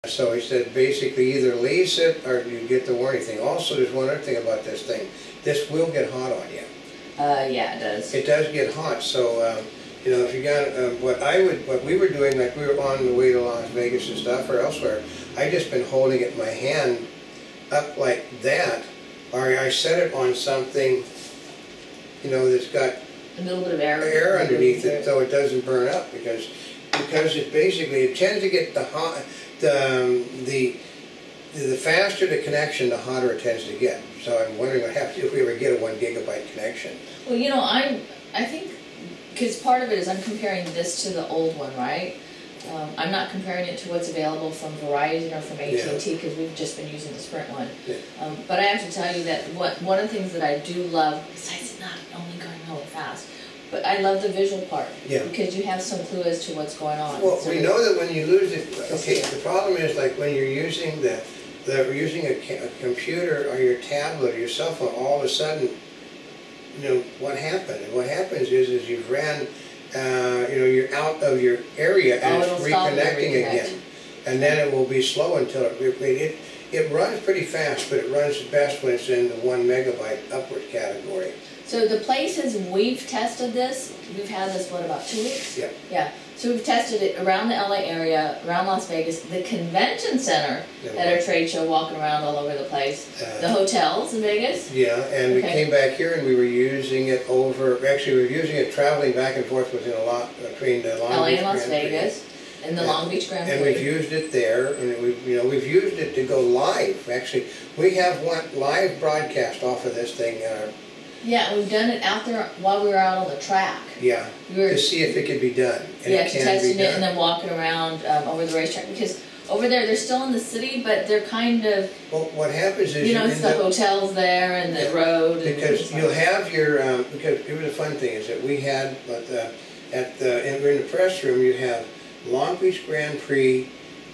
So he said basically either lease it or you get the warranty thing. Also, there's one other thing about this thing. This will get hot on you. Yeah, it does. It does get hot. So you know, if you got what we were doing, like we were on the way to Las Vegas and stuff or elsewhere, I just been holding it in my hand up like that, or I set it on something, you know, that's got a little bit of air underneath it, so it doesn't burn up because it basically it tends to get the hot the faster the connection, the hotter it tends to get. So I'm wondering what happens if we ever get a 1 gigabyte connection. Well, you know, I think because part of it is I'm comparing this to the old one, right? I'm not comparing it to what's available from Verizon or from AT&T because we've just been using the Sprint one. Yeah. But I have to tell you that one of the things that I do love, besides it not only going really fast, but I love the visual part. Yeah. Because you have some clue as to what's going on. Well, so we know that when you lose it, okay, the problem is like when you're using a computer or your tablet or your cell phone, all of a sudden, you know, what happened? And what happens is you've ran, you know, you're out of your area and it's reconnecting again. And then it will be slow until it runs pretty fast, but it runs best when it's in the 1 megabyte upward category. So the places we've tested this, we've had this, what, about 2 weeks? Yeah. Yeah. So we've tested it around the LA area, around Las Vegas, the convention center at our trade show, walking around all over the place, the hotels in Vegas. Yeah, and we came back here and we were using it actually we were using it traveling back and forth between the LA and Las Vegas, and the Long Beach Grand Prix. And we've used it there, and we've used it to go live. Actually, we have one live broadcast off of this thing. Yeah, we've done it out there while we were out on the track. Yeah, to see if it could be done. And yeah, testing it and then walking around over the racetrack, because over there they're still in the city, but they're kind of. Well, what happens is you know, it's the hotels there and the road. Because you'll have your because it was a fun thing is that we had we're in the press room. You have Long Beach Grand Prix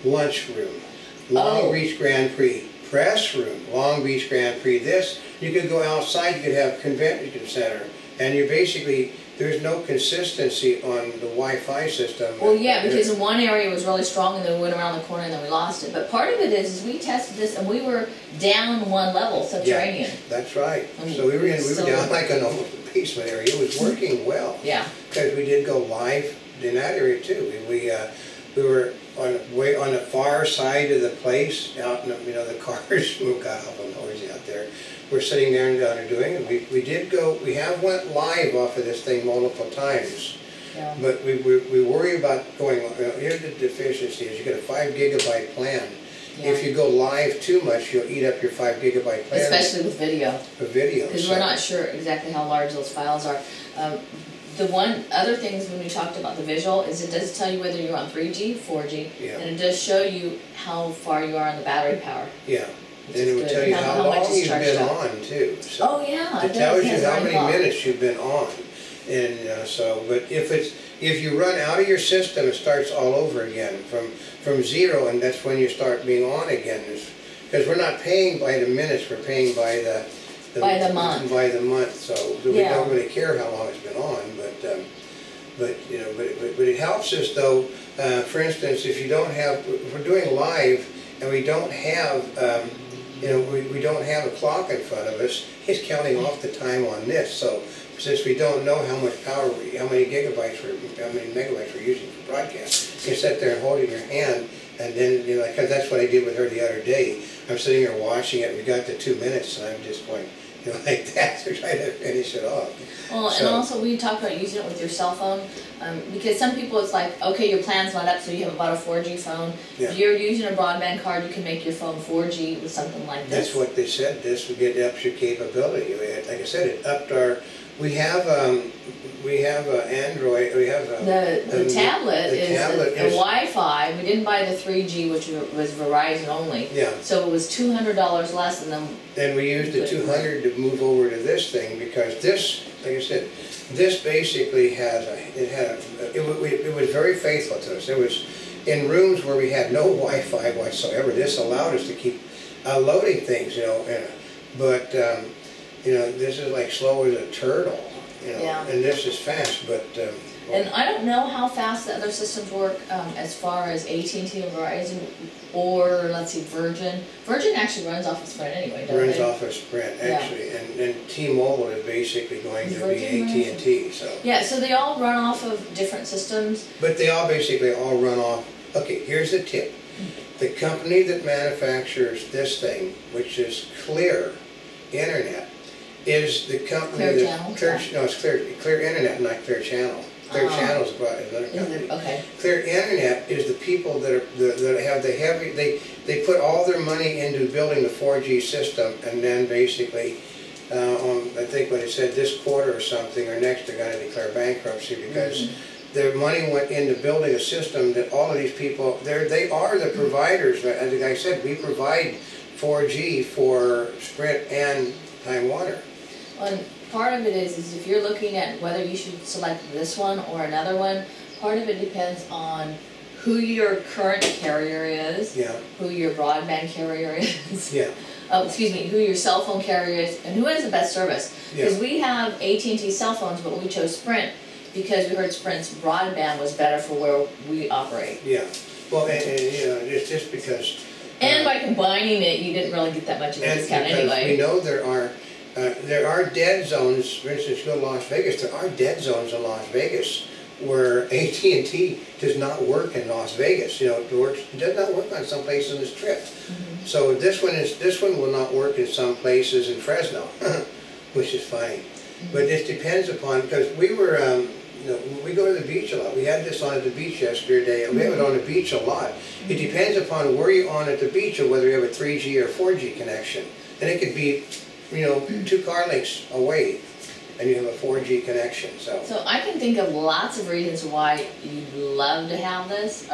lunchroom, Long Beach Grand Prix press room, Long Beach Grand Prix this. You could go outside, you could have convention center, and you're basically, there's no consistency on the Wi-Fi system. Well, yeah, because in one area it was really strong and then we went around the corner and then we lost it. But part of it is we tested this and we were down 1 level, subterranean. Yeah, that's right. So we were down like an almost basement area. It was working well. Yeah. Because we did go live in that area too. We were on the far side of the place, out in the cars. We got awful noisy out there. We're sitting there and doing it. We have went live off of this thing multiple times. Yeah. But we worry about going. Here's the deficiency: is you get a 5 gigabyte plan. Yeah. If you go live too much, you'll eat up your 5 gigabyte plan. Especially with video. For video. Because we're not sure exactly how large those files are. The one other things when we talked about the visual is it does tell you whether you're on 3G, 4G, and it does show you how far you are on the battery power. Yeah, and it will tell you how long you've been on too. So oh yeah, it tells you how many minutes you've been on, and but if you run out of your system, it starts all over again from zero, and that's when you start being on again. Because we're not paying by the minutes, we're paying by the month. By the month, so we don't really care how long it's been on, but it helps us though. For instance, if we're doing live and we don't have, we don't have a clock in front of us, it's counting off the time on this. So since we don't know how much power, how many megabytes we're using for broadcast, you sit there and hold it in your hand, and then because that's what I did with her the other day. I'm sitting here watching it. We got to 2 minutes, and I'm just going. Like that, to try to finish it off. Well, and also we talked about using it with your cell phone, because some people it's like, okay, your plan's not up, so you have about a 4G phone. Yeah. If you're using a broadband card, you can make your phone 4G with something like this. That's what they said. This would get up your capability. Like I said, it upped our. We have Android. We have the tablet is Wi-Fi. We didn't buy the 3G, which was Verizon only. Yeah. So it was $200 less, and then. And we used the $200 to move over to this thing because this, like I said, this basically it was very faithful to us. It was in rooms where we had no Wi-Fi whatsoever. This allowed us to keep loading things, but. This is like slow as a turtle, and this is fast, but And I don't know how fast the other systems work as far as AT&T and Verizon, or let's see, Virgin. Virgin actually runs off of Sprint anyway, doesn't it? Runs off of Sprint, actually, and T-Mobile is basically going to be AT&T, so. Yeah, so they all run off of different systems. But they all basically all run off, okay, here's the tip. The company that manufactures this thing, which is Clear Internet, is the company Clear that... Channel? No, it's Clear Internet, not Clear Channel. Clear Channel is another company. Okay. Clear Internet is the people that have the heavy... They put all their money into building the 4G system, and then basically, I think what it said this quarter or something, or next, they're going to declare bankruptcy because their money went into building a system that all of these people... They are the providers. As the guy said, we provide 4G for Sprint and Time Warner. And part of it is if you're looking at whether you should select this one or another one, part of it depends on who your current carrier is, who your broadband carrier is, who your cell phone carrier is, and who has the best service. Because we have AT&T cell phones, but we chose Sprint because we heard Sprint's broadband was better for where we operate. Yeah, well, and you know, it's just because... And by combining it, you didn't really get that much of a discount anyway. We know there are dead zones. For instance, you go to Las Vegas, there are dead zones in Las Vegas where AT&T does not work in Las Vegas. You know, it does not work on some places on this trip. So this one will not work in some places in Fresno, which is funny. But it depends upon, because we were, you know, we go to the beach a lot. We had this on at the beach yesterday. We have it on the beach a lot. It depends upon where you're on at the beach or whether you have a 3G or 4G connection. And it could be, you know, 2 car lengths away, and you have a 4G connection. So I can think of lots of reasons why you'd love to have this.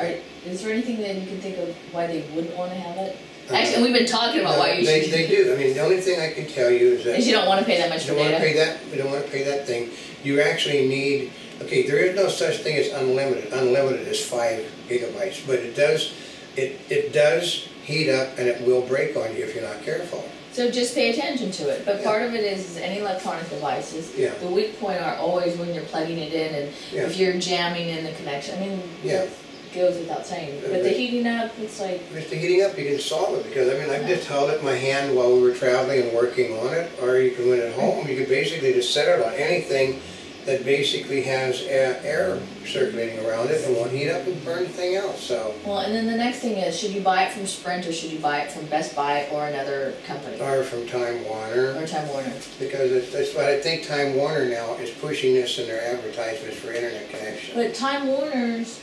Is there anything that you can think of why they wouldn't want to have it? Actually, and we've been talking about why you should. They do. I mean, the only thing I can tell you is that you don't want to pay that much for data. You don't want to pay that thing. You actually need. Okay, there is no such thing as unlimited. Unlimited is 5 gigabytes, but it does heat up and it will break on you if you're not careful. So just pay attention to it. But part of it is any electronic devices. The weak point are always when you're plugging it in and if you're jamming in the connection. I mean, that goes without saying. But the heating up, it's like... If the heating up, you can solve it because, I mean, I've just held it in my hand while we were traveling and working on it. Or you can, when at home, you can basically just set it on anything that basically has air circulating around it and won't heat up and burn anything else. So. Well, and then the next thing is, should you buy it from Sprint or should you buy it from Best Buy or another company? Or from Time Warner. Or Time Warner. Because that's what I think Time Warner now is pushing this in their advertisements for internet connection. But Time Warner's,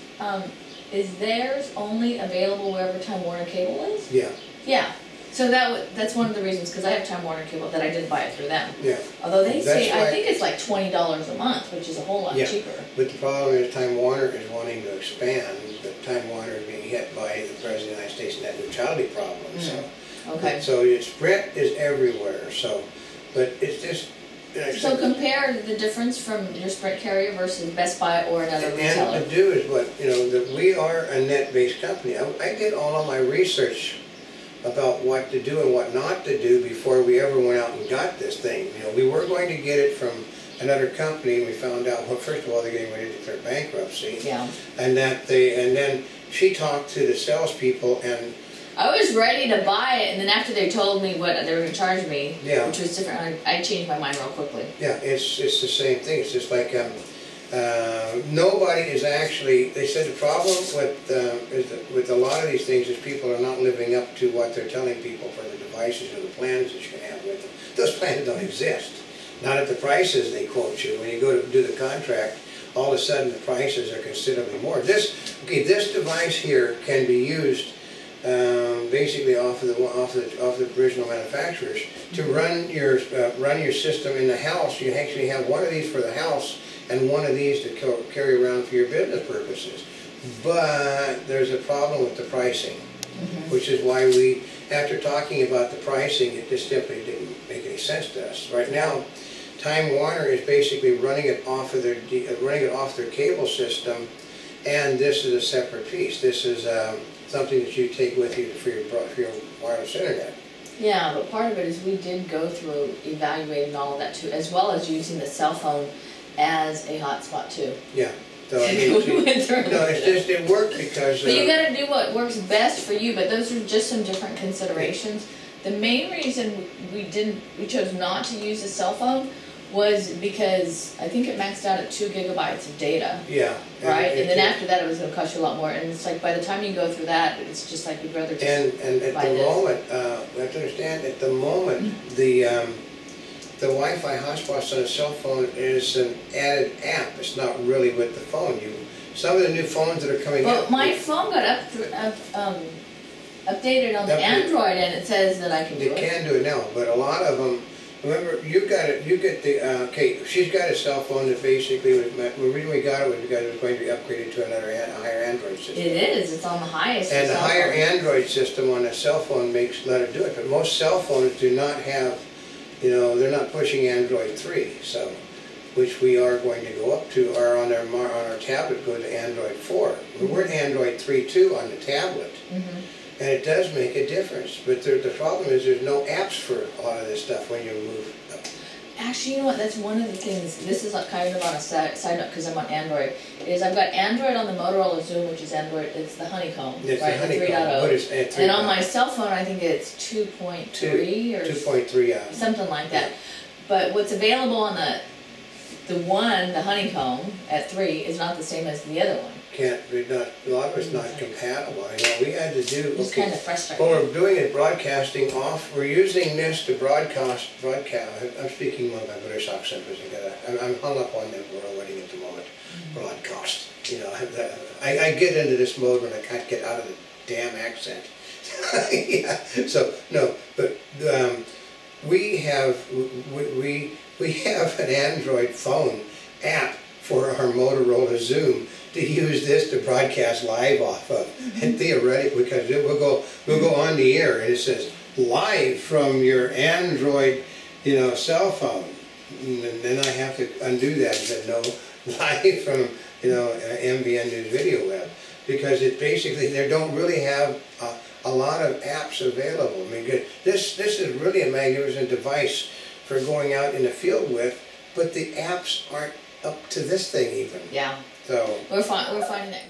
is theirs only available wherever Time Warner cable is? Yeah. Yeah. So that's one of the reasons, because I have Time Warner cable, that I didn't buy it through them. Yeah. Although they say, I think it's like $20 a month, which is a whole lot cheaper. But the problem is Time Warner is wanting to expand, but Time Warner is being hit by the President of the United States net neutrality problem. So Sprint is everywhere. So, but it's just. So compare the difference from your Sprint carrier versus Best Buy or another retailer. And to do is what, you know, that we are a net-based company. I did all of my research about what to do and what not to do before we ever went out and got this thing. You know, we were going to get it from another company, and we found out, well, first of all, they're getting ready to declare bankruptcy. Yeah. And then she talked to the salespeople, and I was ready to buy it, and then after they told me what they were going to charge me, which was different, I changed my mind real quickly. Yeah, it's the same thing. It's just like nobody is actually. They said the problem with a lot of these things is people are not living up to what they're telling people for the devices or the plans that you can have with them. Those plans don't exist. Not at the prices they quote you. When you go to do the contract, all of a sudden the prices are considerably more. This device here can be used. Basically off of the original manufacturers to run your system in the house. You actually have one of these for the house and one of these to carry around for your business purposes. But there's a problem with the pricing, which is why we, after talking about the pricing, it just simply didn't make any sense to us. Right now, Time Warner is basically running it off of their cable system, and this is a separate piece. This is something that you take with you for your wireless internet. Yeah, but part of it is we did go through evaluating all of that too, as well as using the cell phone as a hotspot too. Yeah. So I mean, no, it's just, it worked because... But you gotta do what works best for you, but those are just some different considerations. The main reason we chose not to use a cell phone was because I think it maxed out at 2 gigabytes of data. Yeah. Right? And then after that it was gonna cost you a lot more, and it's like by the time you go through that, it's just like we'd rather just And at the moment, you have to understand, at the moment, the Wi-Fi hotspots on a cell phone is an added app. It's not really with the phone. Some of the new phones that are coming out... But my phone got updated on the Android, and it says that I can do it. You can do it now, but a lot of them... Remember, you get the... okay, she's got a cell phone that basically... The reason we got it was because it was going to be upgraded to another higher Android system. It is. It's on the highest. And the higher Android system on a cell phone let it do it. But most cell phones do not have... You know, they're not pushing Android 3, so, which we are going to go up to, or on our tablet go to Android 4. We're at Android 3.2 on the tablet, and it does make a difference. But the problem is there's no apps for a lot of this stuff when you move up. Actually, you know what, that's one of the things, this is kind of on a side note because I'm on Android, is I've got Android on the Motorola Zoom, which is Android, it's the Honeycomb, it's right, the 3.0. What is it? And on my cell phone, I think it's 2.3 or 2.3, yeah. something like that. But what's available on the Honeycomb at 3 is not the same as the other one. A lot of it's not compatible. You know, we had to do... It's kind of frustrating. When we're doing it, broadcasting off, we're using this to broadcast, I'm speaking with my British accent because I'm hung up on the royal wedding at the moment, broadcast. You know, I get into this mode when I can't get out of the damn accent. Yeah, so, no, but we have an Android phone app for our Motorola Zoom to use this to broadcast live off of, and theoretically, because we'll go on the air and it says live from your Android, you know, cell phone, and then I have to undo that and say no, live from, you know, MBN News Video Web, because it basically they don't really have a lot of apps available. I mean, this is really a magnificent device for going out in the field with, but the apps aren't up to this thing even. Yeah. So we're finding that.